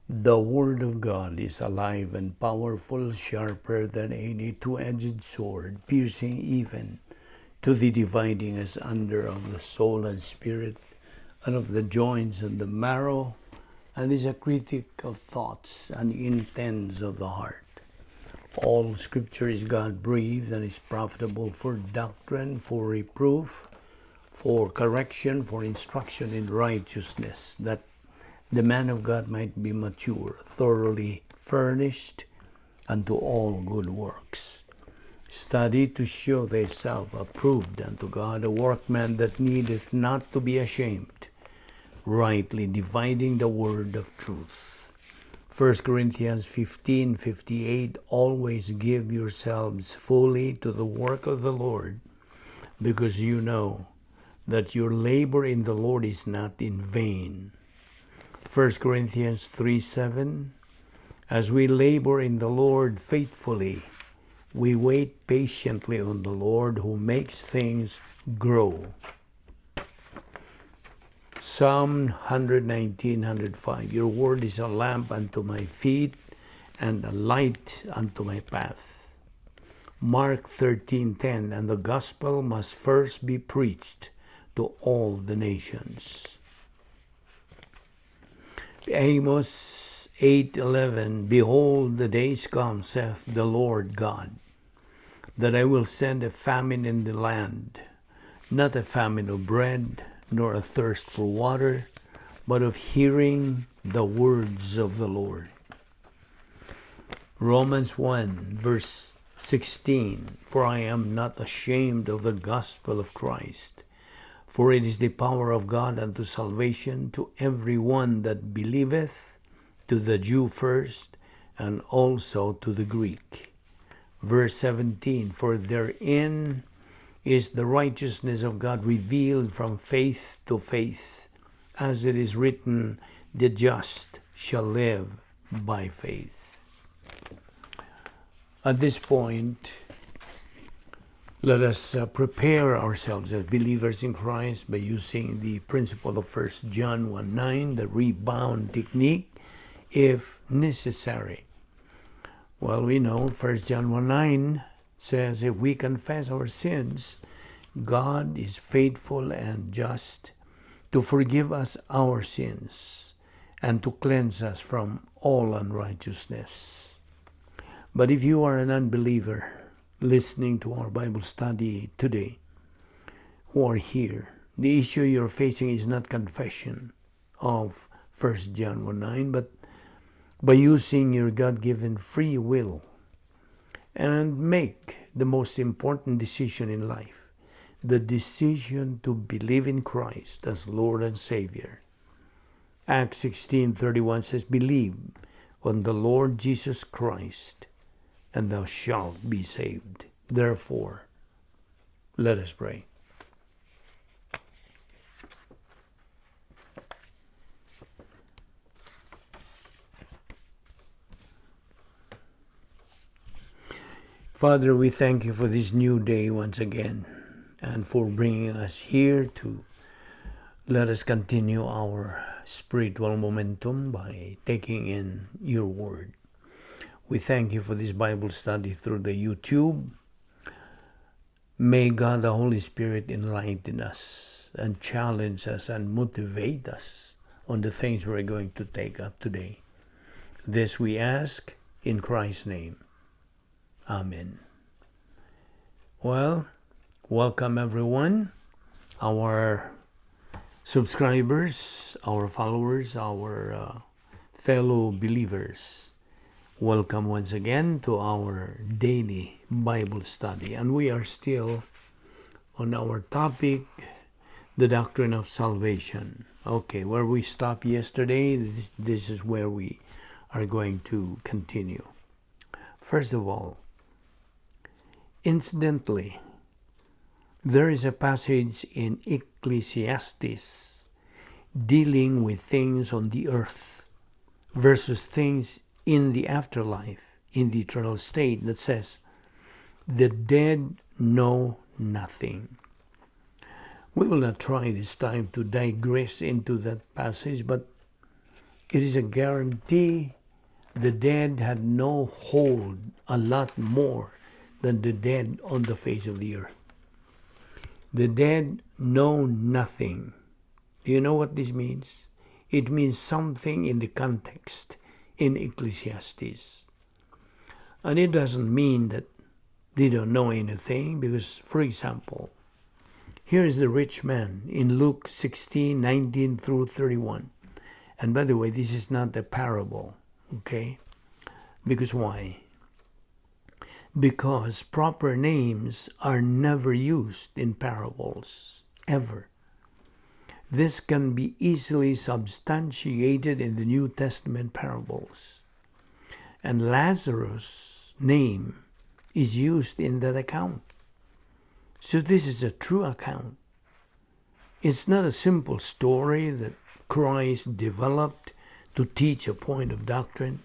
The Word of God is alive and powerful, sharper than any two-edged sword, piercing even to the dividing asunder of the soul and spirit, and of the joints and the marrow, and is a critic of thoughts and intents of the heart. All Scripture is God-breathed and is profitable for doctrine, for reproof, for correction, for instruction in righteousness, that the man of God might be mature, thoroughly furnished unto all good works. Study to show thyself approved unto God, a workman that needeth not to be ashamed, rightly dividing the word of truth. 1 Corinthians 15:58, always give yourselves fully to the work of the Lord, because you know that your labor in the Lord is not in vain. 1 Corinthians 3:7, as we labor in the Lord faithfully, we wait patiently on the Lord who makes things grow. Psalm 119:105, your word is a lamp unto my feet and a light unto my path. Mark 13:10, and the gospel must first be preached to all the nations. Amos 8:11, behold, the days come, saith the Lord God, that I will send a famine in the land, not a famine of bread, nor a thirst for water, but of hearing the words of the Lord. Romans 1:16, for I am not ashamed of the gospel of Christ, for it is the power of God unto salvation to every one that believeth, to the Jew first, and also to the Greek. Verse 17, for therein is the righteousness of God revealed from faith to faith, as it is written, the just shall live by faith. At this point, let us prepare ourselves as believers in Christ by using the principle of 1 John 1:9, the rebound technique, if necessary. Well, we know 1 John 1:9 says, if we confess our sins, God is faithful and just to forgive us our sins and to cleanse us from all unrighteousness. But if you are an unbeliever listening to our Bible study today, who are here, the issue you're facing is not confession of 1 John 1:9, but by using your God-given free will and make the most important decision in life, the decision to believe in Christ as Lord and Savior. Acts 16:31 says, believe on the Lord Jesus Christ, and thou shalt be saved. Therefore, let us pray. Father, we thank you for this new day once again, and for bringing us here to let us continue our spiritual momentum by taking in your word. We thank you for this Bible study through the YouTube. May God the Holy Spirit enlighten us and challenge us and motivate us on the things we're going to take up today. This we ask in Christ's name. Amen. Well, welcome everyone, our subscribers, our followers, our fellow believers. Welcome once again to our daily Bible study. And we are still on our topic, the Doctrine of Salvation. Okay, where we stopped yesterday, this is where we are going to continue. First of all, incidentally, there is a passage in Ecclesiastes dealing with things on the earth versus things in the afterlife, in the eternal state, that says, the dead know nothing. We will not try this time to digress into that passage, but It is a guarantee the dead had no hold a lot more than the dead on the face of the earth. The dead know nothing. Do you know what this means? It means something in the context in Ecclesiastes. And it doesn't mean that they don't know anything, because, for example, here is the rich man in Luke 16:19 through 31. And by the way, this is not a parable, okay? Because why? Because proper names are never used in parables, ever. This can be easily substantiated in the New Testament parables. And Lazarus' name is used in that account. So this is a true account. It's not a simple story that Christ developed to teach a point of doctrine.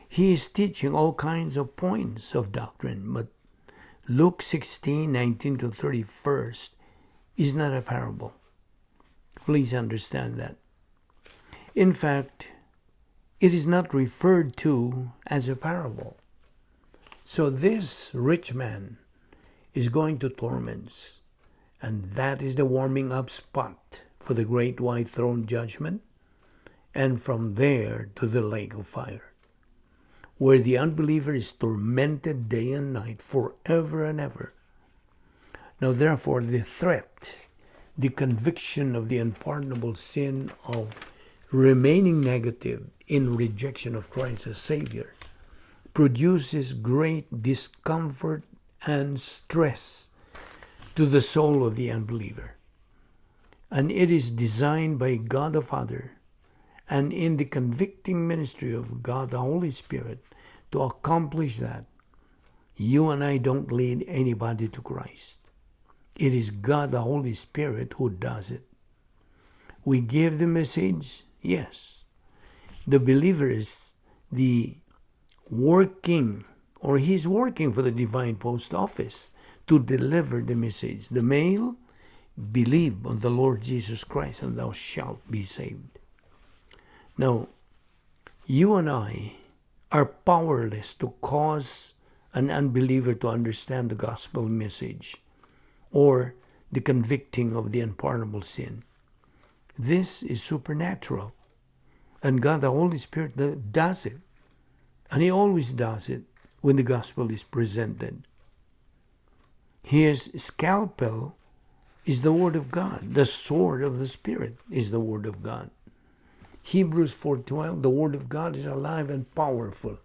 He is teaching all kinds of points of doctrine, but Luke 16:19 to 31 is not a parable. Please understand that. In fact, it is not referred to as a parable. So this rich man is going to torments, and that is the warming up spot for the great white throne judgment, and from there to the lake of fire, where the unbeliever is tormented day and night forever and ever. Now therefore the threat, the conviction of the unpardonable sin of remaining negative in rejection of Christ as Savior produces great discomfort and stress to the soul of the unbeliever. And it is designed by God the Father and in the convicting ministry of God the Holy Spirit to accomplish that. You and I don't lead anybody to Christ. It is God the Holy Spirit who does it. We give the message, yes. The believer is the working, or he's working for the divine post office to deliver the message. The mail, believe on the Lord Jesus Christ and thou shalt be saved. Now, you and I are powerless to cause an unbeliever to understand the gospel message or the convicting of the unpardonable sin. This is supernatural. And God, the Holy Spirit, does it. And He always does it when the gospel is presented. His scalpel is the Word of God. The sword of the Spirit is the Word of God. Hebrews 4:12, the Word of God is alive and powerful.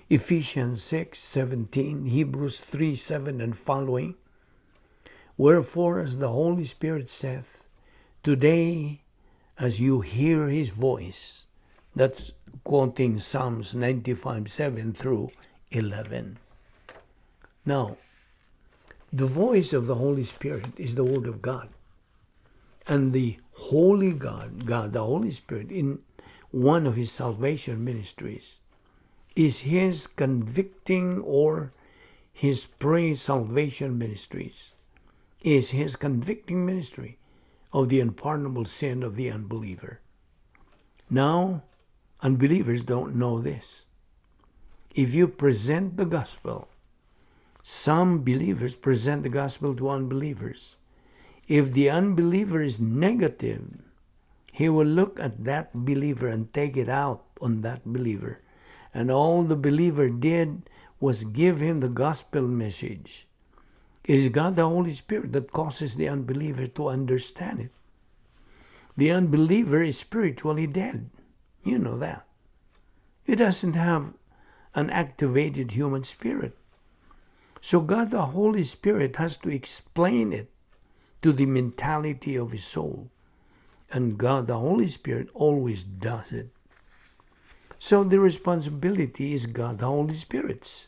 Ephesians 6:17, Hebrews 3:7 and following. Wherefore, as the Holy Spirit saith, today, as you hear His voice, that's quoting Psalms 95:7 through 11. Now, the voice of the Holy Spirit is the Word of God. And the Holy God, the Holy Spirit, in one of His salvation ministries, is His convicting, or His pre-salvation ministries, is His convicting ministry of the unpardonable sin of the unbeliever. Now, unbelievers don't know this. If you present the gospel, some believers present the gospel to unbelievers. If the unbeliever is negative, he will look at that believer and take it out on that believer. And all the believer did was give him the gospel message. It is God the Holy Spirit that causes the unbeliever to understand it. The unbeliever is spiritually dead. You know that. It doesn't have an activated human spirit. So God the Holy Spirit has to explain it to the mentality of his soul. And God the Holy Spirit always does it. So the responsibility is God the Holy Spirit's.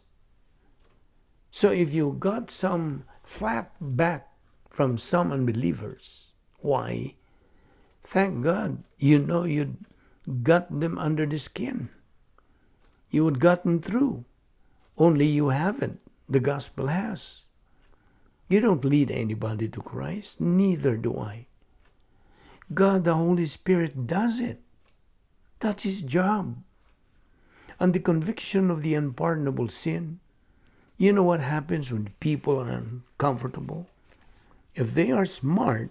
So if you got some flat back from some unbelievers, why? Thank God, you know you got them under the skin. You had gotten through. Only you haven't. The gospel has. You don't lead anybody to Christ. Neither do I. God the Holy Spirit does it. That's his job. And the conviction of the unpardonable sin, you know what happens when people are uncomfortable? If they are smart,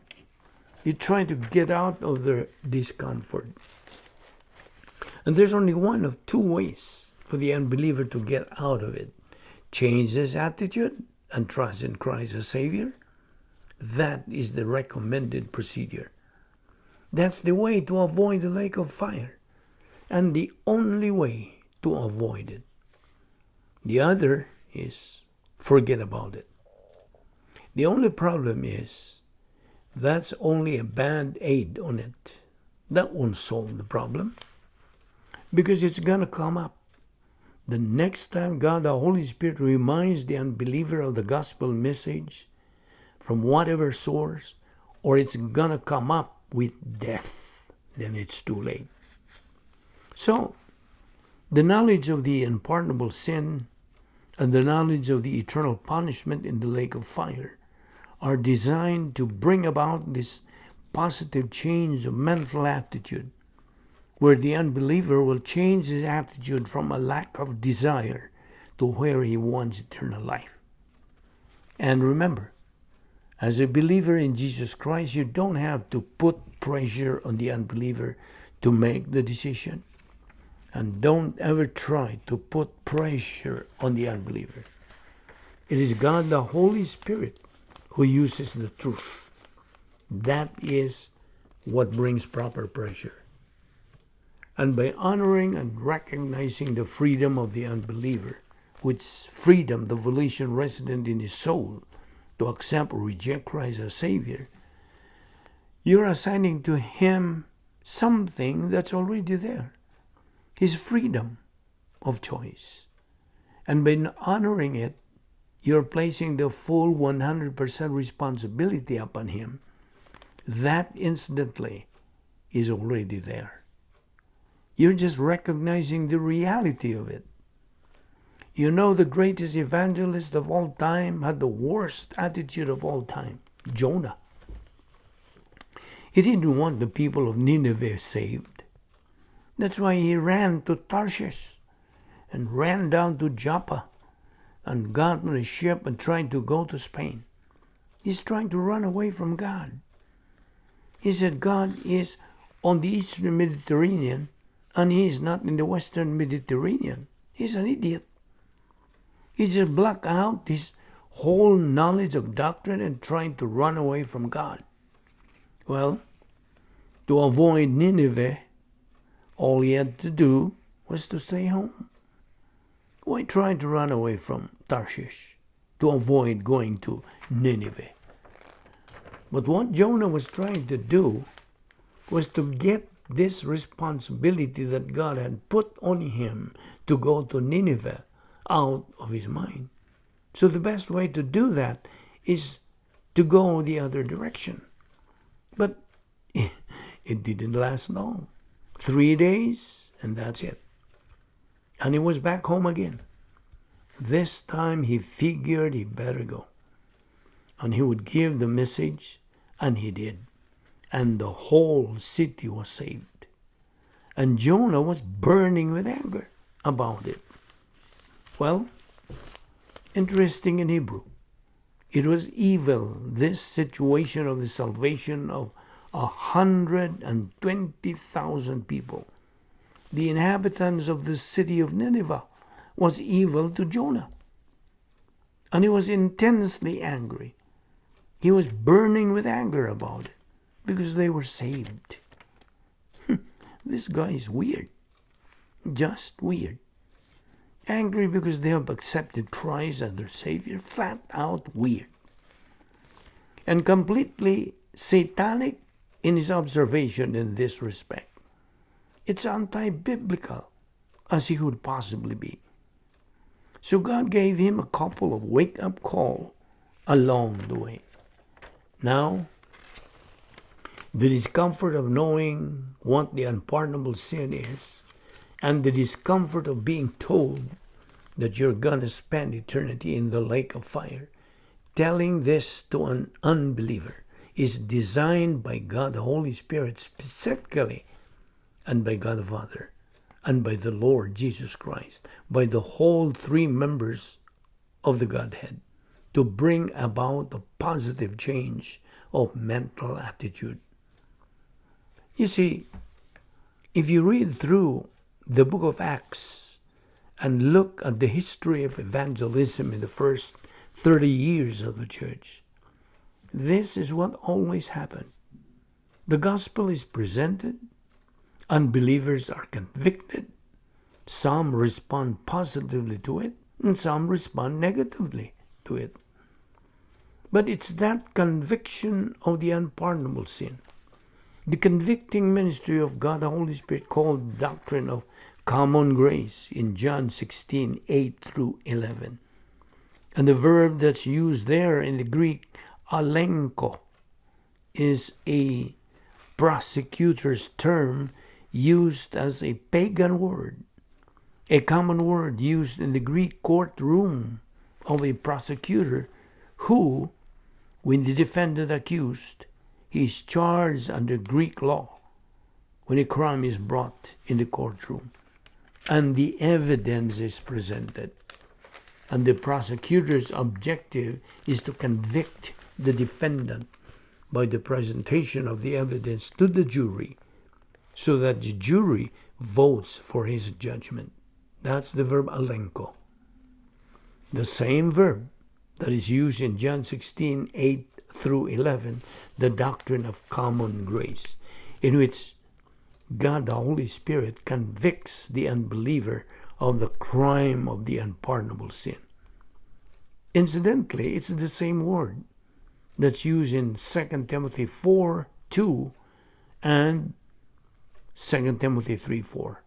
you try to get out of their discomfort. And there's only one of two ways for the unbeliever to get out of it. Change his attitude and trust in Christ as Savior. That is the recommended procedure. That's the way to avoid the lake of fire, and the only way to avoid it. The other is forget about it. The only problem is that's only a band-aid on it. That won't solve the problem, because it's going to come up. The next time God the Holy Spirit reminds the unbeliever of the gospel message from whatever source, or it's going to come up with death, then it's too late. So, the knowledge of the unpardonable sin and the knowledge of the eternal punishment in the lake of fire are designed to bring about this positive change of mental attitude, where the unbeliever will change his attitude from a lack of desire to where he wants eternal life. And remember, as a believer in Jesus Christ, you don't have to put pressure on the unbeliever to make the decision. And don't ever try to put pressure on the unbeliever. It is God the Holy Spirit who uses the truth. That is what brings proper pressure. And by honoring and recognizing the freedom of the unbeliever, which freedom, the volition resident in his soul, to accept or reject Christ as Savior, you're assigning to him something that's already there. His freedom of choice. And by honoring it, you're placing the full 100% responsibility upon him. That instantly is already there. You're just recognizing the reality of it. You know, the greatest evangelist of all time had the worst attitude of all time, Jonah. He didn't want the people of Nineveh saved. That's why he ran to Tarshish and ran down to Joppa and got on a ship and tried to go to Spain. He's trying to run away from God. He said God is on the eastern Mediterranean and he is not in the western Mediterranean. He's an idiot. He just blocked out his whole knowledge of doctrine and trying to run away from God. Well, to avoid Nineveh, all he had to do was to stay home. Why try to run away from Tarshish to avoid going to Nineveh? But what Jonah was trying to do was to get this responsibility that God had put on him to go to Nineveh out of his mind. So the best way to do that is to go the other direction. But it didn't last long. 3 days and that's it. And he was back home again. This time he figured he better go. And he would give the message, and he did. And the whole city was saved. And Jonah was burning with anger about it. Well, interesting in Hebrew. It was evil, this situation of the salvation of 120,000 people. The inhabitants of the city of Nineveh was evil to Jonah. And he was intensely angry. He was burning with anger about it because they were saved. This guy is weird. Just weird. Angry because they have accepted Christ as their Savior. Flat out weird. And completely satanic in his observation in this respect. It's anti-biblical as he could possibly be. So God gave him a couple of wake-up calls along the way. Now, the discomfort of knowing what the unpardonable sin is, and the discomfort of being told that you're going to spend eternity in the lake of fire, telling this to an unbeliever is designed by God the Holy Spirit specifically and by God the Father, and by the Lord Jesus Christ, by the whole three members of the Godhead, to bring about a positive change of mental attitude. You see, if you read through the book of Acts and look at the history of evangelism in the first 30 years of the church, this is what always happened. The gospel is presented, unbelievers are convicted, some respond positively to it, and some respond negatively to it. But it's that conviction of the unpardonable sin, the convicting ministry of God the Holy Spirit, called Doctrine of Common Grace in John 16, 8 through 11. And the verb that's used there in the Greek, alenko, is a prosecutor's term used as a pagan word, a common word used in the Greek courtroom of a prosecutor who, when the defendant accused, he is charged under Greek law when a crime is brought in the courtroom and the evidence is presented. And the prosecutor's objective is to convict the defendant by the presentation of the evidence to the jury, so that the jury votes for his judgment. That's the verb alenko. The same verb that is used in John 16, 8 through 11, the doctrine of common grace, in which God the Holy Spirit convicts the unbeliever of the crime of the unpardonable sin. Incidentally, it's the same word that's used in 2 Timothy 4, 2 and 2 Timothy 3, 4.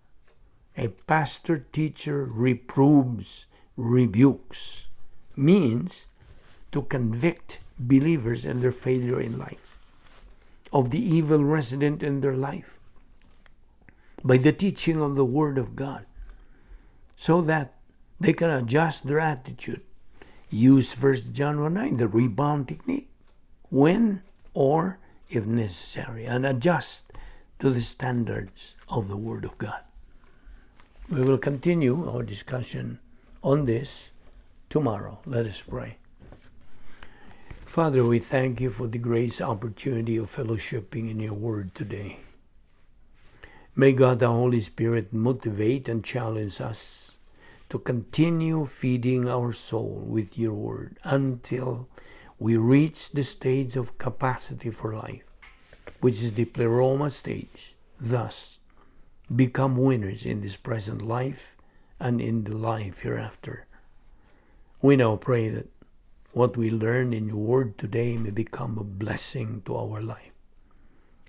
A pastor, teacher reproves, rebukes, means to convict believers and their failure in life, of the evil resident in their life, by the teaching of the Word of God, so that they can adjust their attitude. Use 1 John 1:9, the rebound technique, when or if necessary, and adjust to the standards of the Word of God. We will continue our discussion on this tomorrow. Let us pray. Father, we thank you for the grace opportunity of fellowshipping in your Word today. May God the Holy Spirit motivate and challenge us to continue feeding our soul with your Word until we reach the stage of capacity for life, which is the pleroma stage. Thus, become winners in this present life and in the life hereafter. We now pray that what we learn in your Word today may become a blessing to our life.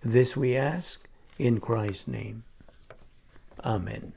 This we ask in Christ's name. Amen.